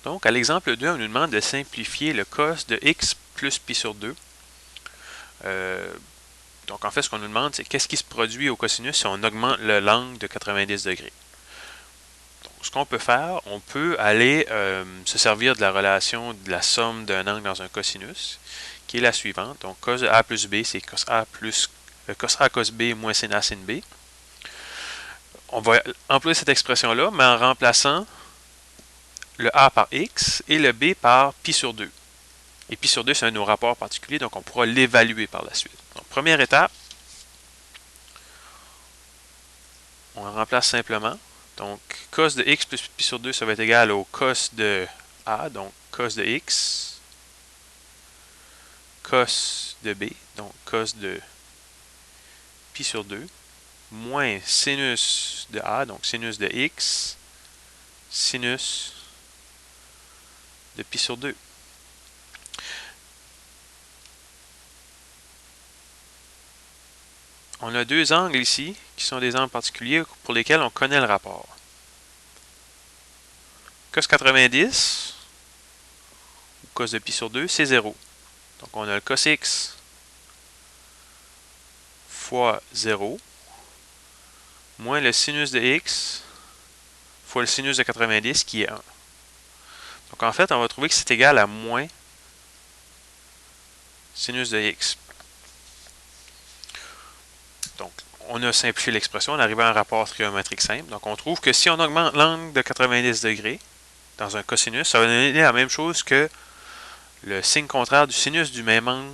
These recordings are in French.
Donc, à l'exemple 2, on nous demande de simplifier le cos de x plus pi sur 2. Donc, en fait, ce qu'on nous demande, c'est qu'est-ce qui se produit au cosinus si on augmente l'angle de 90 degrés. Donc, ce qu'on peut faire, on peut aller se servir de la relation de la somme d'un angle dans un cosinus, qui est la suivante. Donc, cos de A plus B, c'est cos A plus cos A cos B moins sin A sin B. On va employer cette expression-là, mais en remplaçant le A par X et le B par pi sur 2. Et pi sur 2, c'est un de nos rapports particuliers, donc on pourra l'évaluer par la suite. Donc, première étape, on remplace simplement. Donc, cos de X plus pi sur 2, ça va être égal au cos de A, donc cos de X, cos de B, donc cos de pi sur 2, moins sinus de A, donc sinus de X, sinus de pi sur 2. On a deux angles ici, qui sont des angles particuliers pour lesquels on connaît le rapport. Cos 90, ou cos de pi sur 2, c'est 0. Donc on a le cos x fois 0, moins le sinus de x fois le sinus de 90, qui est 1. Donc en fait, on va trouver que c'est égal à moins sinus de x. Donc, on a simplifié l'expression, on arrive à un rapport trigonométrique simple. Donc, on trouve que si on augmente l'angle de 90 degrés dans un cosinus, ça va donner la même chose que le signe contraire du sinus du même angle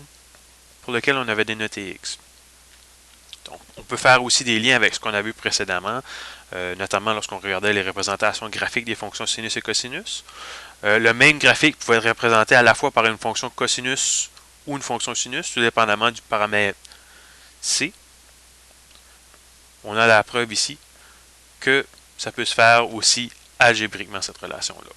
pour lequel on avait dénoté x. Donc, on peut faire aussi des liens avec ce qu'on a vu précédemment, notamment lorsqu'on regardait les représentations graphiques des fonctions sinus et cosinus. Le même graphique pouvait être représenté à la fois par une fonction cosinus ou une fonction sinus, tout dépendamment du paramètre c. On a la preuve ici que ça peut se faire aussi algébriquement, cette relation-là.